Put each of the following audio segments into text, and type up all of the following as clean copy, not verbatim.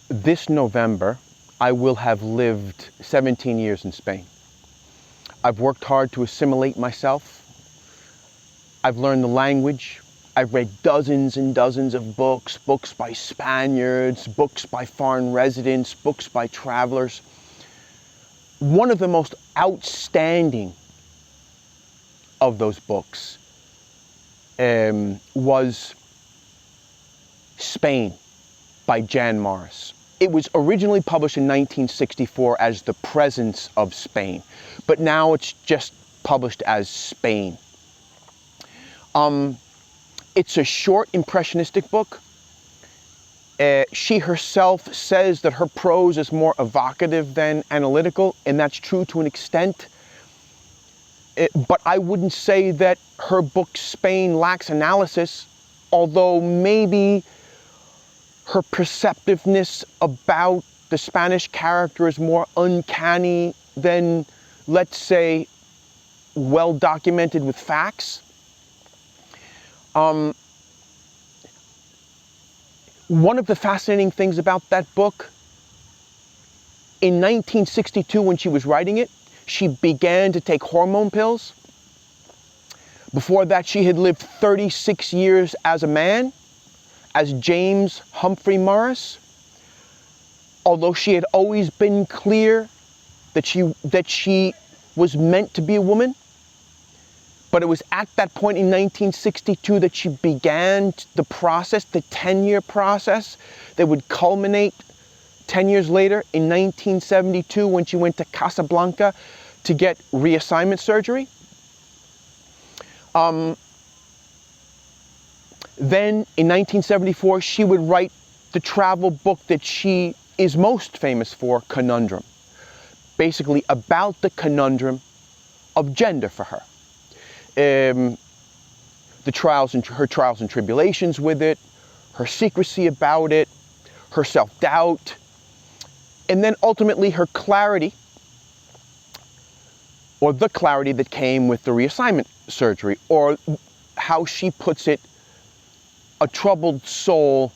this November, I will have lived 17 years in Spain. I've worked hard to assimilate myself. I've learned the language. I've read dozens and dozens of books, books by Spaniards, books by foreign residents, books by travelers. One of the most outstanding of those books was Spain by Jan Morris. It was originally published in 1964 as The Presence of Spain, but now it's just published as Spain. It's a short impressionistic book. She herself says that her prose is more evocative than analytical, and that's true to an extent. But I wouldn't say that her book Spain lacks analysis, although maybe her perceptiveness about the Spanish character is more uncanny than, let's say, well documented with facts. One of the fascinating things about that book, in 1962 when she was writing it, she began to take hormone pills. Before that, she had lived 36 years as a man, as James Humphrey Morris. Although she had always been clear that she was meant to be a woman. But it was at that point in 1962 that she began the process, the 10-year process that would culminate 10 years later in 1972 when she went to Casablanca to get reassignment surgery. Then in 1974, she would write the travel book that she is most famous for, Conundrum. Basically about the conundrum of gender for her. Her trials and tribulations with it, her secrecy about it, her self-doubt, and then ultimately her clarity, or the clarity that came with the reassignment surgery, or how she puts it, a troubled soul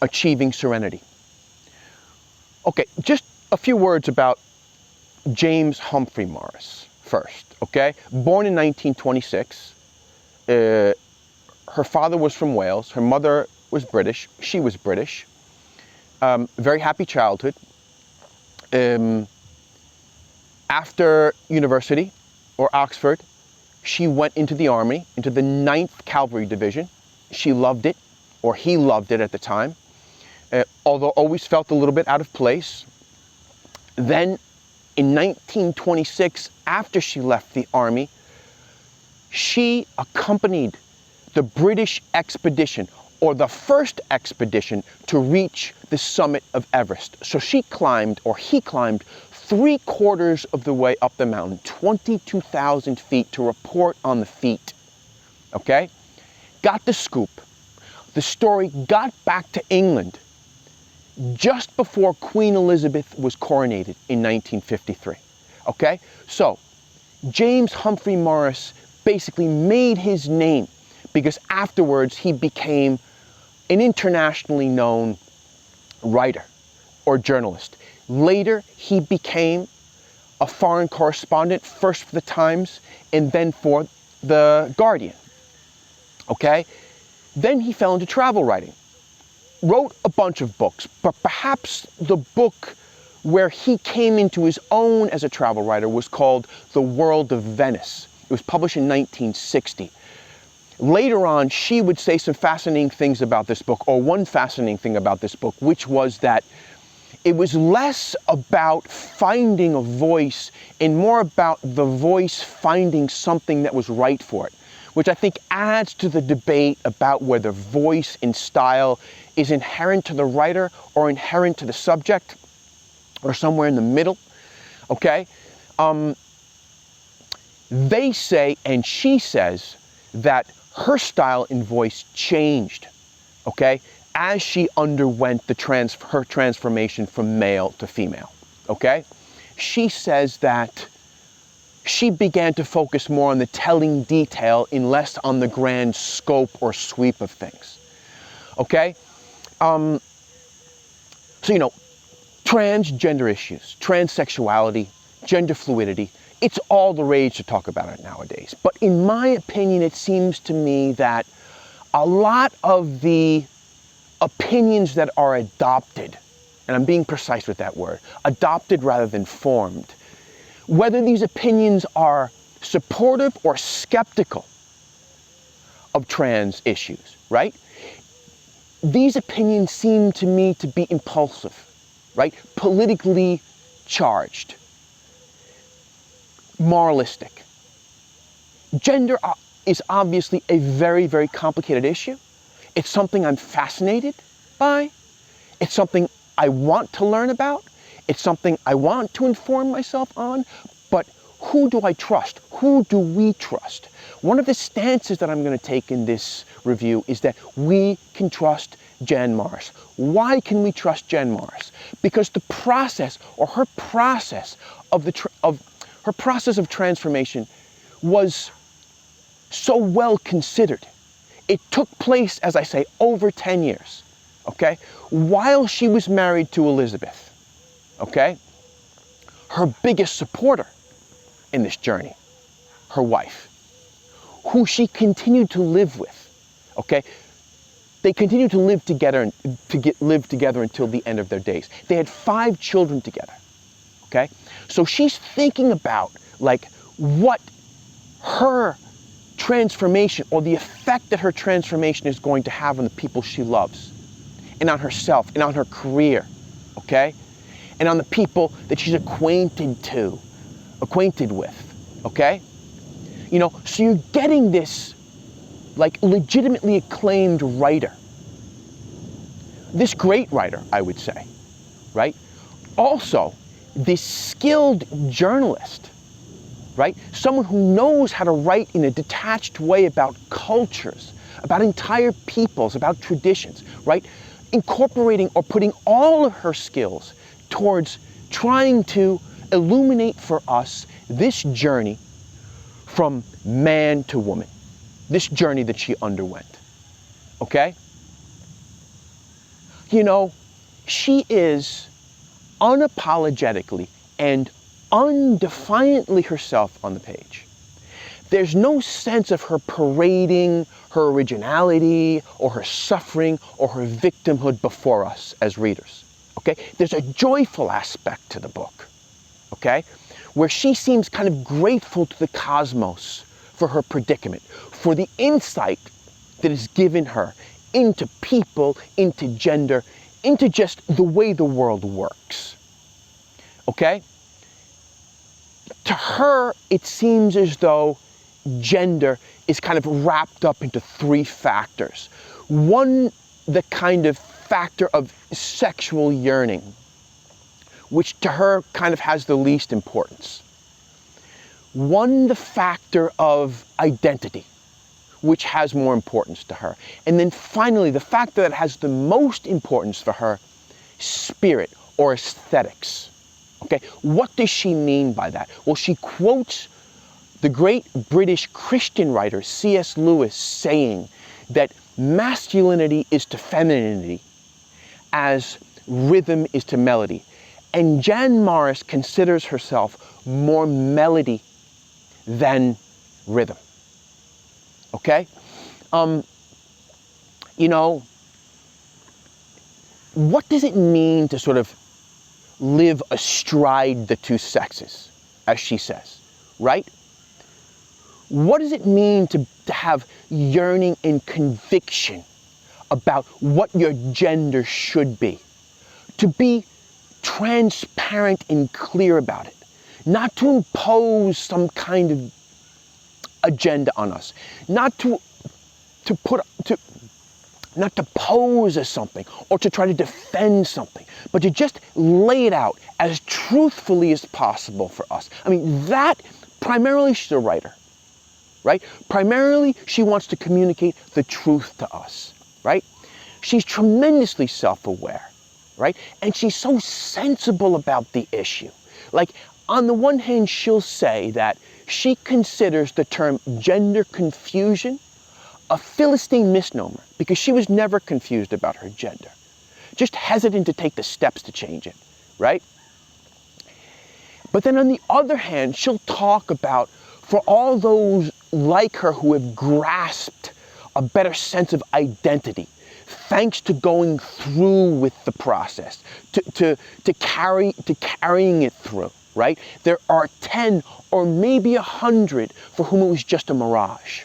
achieving serenity. Okay, just a few words about James Humphrey Morris first, okay? Born in 1926, her father was from Wales, her mother was British, she was British. Very happy childhood. After university, or Oxford, she went into the army, into the 9th Cavalry Division. She loved it, or he loved it at the time, although always felt a little bit out of place. Then, in 1926, after she left the army, she accompanied the British expedition, or the first expedition to reach the summit of Everest. So she climbed, or he climbed, 3/4 of the way up the mountain, 22,000 feet, to report on the feat. Okay? Got the scoop. The story got back to England just before Queen Elizabeth was coronated in 1953. Okay? So, James Humphrey Morris basically made his name because afterwards he became an internationally known writer or journalist. Later, he became a foreign correspondent, first for the Times and then for the Guardian. Okay? Then he fell into travel writing. Wrote a bunch of books, but perhaps the book where he came into his own as a travel writer was called The World of Venice. It was published in 1960. Later on, she would say some fascinating things about this book, or one fascinating thing about this book, which was that it was less about finding a voice and more about the voice finding something that was right for it, which I think adds to the debate about whether voice and style is inherent to the writer or inherent to the subject, or somewhere in the middle, okay? They say, and she says, that her style and voice changed, okay, as she underwent her transformation from male to female, okay? She says that she began to focus more on the telling detail and less on the grand scope or sweep of things, okay? So, transgender issues, transsexuality, gender fluidity, it's all the rage to talk about it nowadays. But in my opinion, it seems to me that a lot of the opinions that are adopted, and I'm being precise with that word, adopted rather than formed, whether these opinions are supportive or skeptical of trans issues, right? These opinions seem to me to be impulsive, right? Politically charged, moralistic. Gender is obviously a very, very complicated issue. It's something I'm fascinated by. It's something I want to learn about. It's something I want to inform myself on. But who do I trust? Who do we trust? One of the stances that I'm going to take in this review is that we can trust Jan Morris. Why can we trust Jan Morris? Because the process, or her process of her process of transformation, was so well considered. It took place, as I say, over 10 years, okay? While she was married to Elizabeth, okay? Her biggest supporter in this journey, her wife, who she continued to live with, okay? They continued to live together live together until the end of their days. They had 5 children together, okay? So she's thinking about, like, what her transformation, or the effect that her transformation is going to have on the people she loves, and on herself, and on her career, okay? And on the people that she's acquainted with, okay? So you're getting this, like, legitimately acclaimed writer. This great writer, I would say, right? Also, this skilled journalist, right? Someone who knows how to write in a detached way about cultures, about entire peoples, about traditions, right? Incorporating or putting all of her skills towards trying to illuminate for us this journey from man to woman, this journey that she underwent, okay? She is unapologetically and undefiantly herself on the page. There's no sense of her parading her originality or her suffering or her victimhood before us as readers, okay? There's a joyful aspect to the book, okay? Where she seems kind of grateful to the cosmos for her predicament, for the insight that is given her into people, into gender, into just the way the world works, okay? To her, it seems as though gender is kind of wrapped up into 3 factors. One, the kind of factor of sexual yearning, which to her kind of has the least importance. One, the factor of identity, which has more importance to her. And then finally, the factor that has the most importance for her, spirit or aesthetics. Okay, what does she mean by that? Well, she quotes the great British Christian writer C.S. Lewis saying that masculinity is to femininity as rhythm is to melody. And Jan Morris considers herself more melody than rhythm. Okay? What does it mean to sort of live astride the 2 sexes, as she says, right? What does it mean to have yearning and conviction about what your gender should be? To be transparent and clear about it. Not to impose some kind of agenda on us. Not to pose as something or to try to defend something, but to just lay it out as truthfully as possible for us. I mean, that, primarily she's a writer, right? Primarily she wants to communicate the truth to us, right? She's tremendously self-aware, right? And she's so sensible about the issue. Like, on the one hand, she'll say that she considers the term gender confusion a Philistine misnomer because she was never confused about her gender, just hesitant to take the steps to change it, right? But then on the other hand, she'll talk about, for all those like her who have grasped a better sense of identity, thanks to going through with the process, to carrying it through, right? There are 10 or maybe 100 for whom it was just a mirage,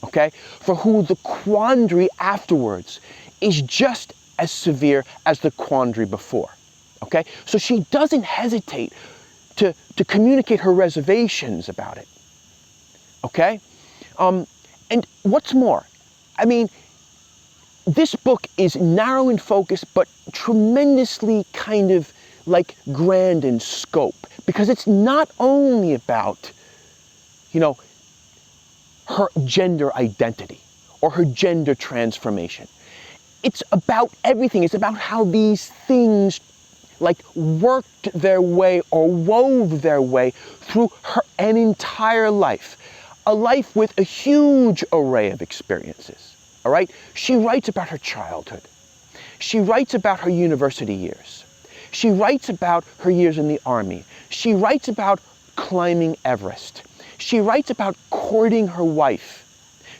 okay? For who the quandary afterwards is just as severe as the quandary before, okay? So she doesn't hesitate to communicate her reservations about it, okay? And what's more, I mean, this book is narrow in focus, but tremendously kind of like grand in scope, because it's not only about, you know, her gender identity or her gender transformation. It's about everything. It's about how these things like worked their way or wove their way through an entire life. A life with a huge array of experiences, all right? She writes about her childhood. She writes about her university years. She writes about her years in the army. She writes about climbing Everest. She writes about courting her wife.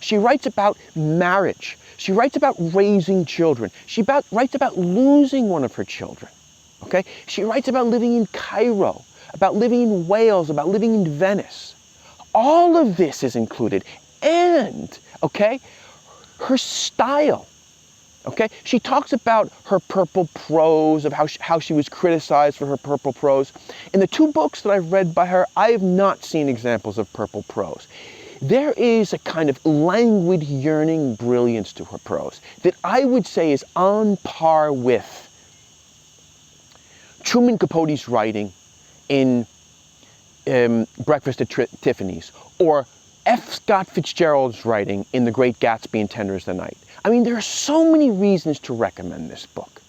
She writes about marriage. She writes about raising children. She writes about losing one of her children, okay? She writes about living in Cairo, about living in Wales, about living in Venice. All of this is included. And, okay, her style, okay? She talks about her purple prose, of how she was criticized for her purple prose. In the 2 books that I've read by her, I have not seen examples of purple prose. There is a kind of languid, yearning brilliance to her prose that I would say is on par with Truman Capote's writing in Breakfast at Tiffany's, or F. Scott Fitzgerald's writing in The Great Gatsby and Tender as the Night. I mean, there are so many reasons to recommend this book.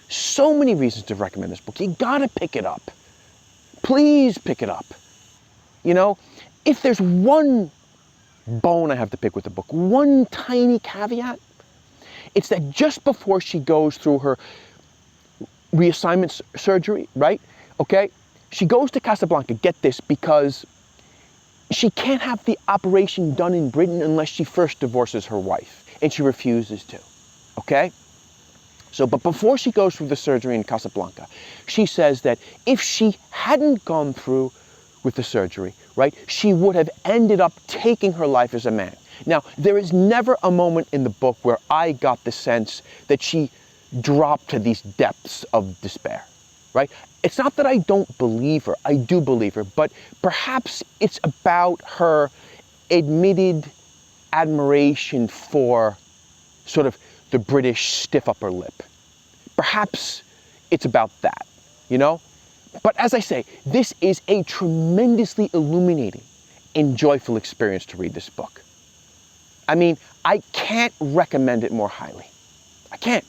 So many reasons to recommend this book. You gotta pick it up. Please pick it up. You know, if there's one bone I have to pick with the book, one tiny caveat, it's that just before she goes through her reassignment surgery, right? Okay? She goes to Casablanca, get this, because she can't have the operation done in Britain unless she first divorces her wife, and she refuses to, okay? So, but before she goes through the surgery in Casablanca, she says that if she hadn't gone through with the surgery, right, she would have ended up taking her life as a man. Now, there is never a moment in the book where I got the sense that she dropped to these depths of despair, right? It's not that I don't believe her, I do believe her, but perhaps it's about her admitted admiration for sort of the British stiff upper lip. Perhaps it's about that, you know? But as I say, this is a tremendously illuminating and joyful experience to read this book. I mean, I can't recommend it more highly. I can't.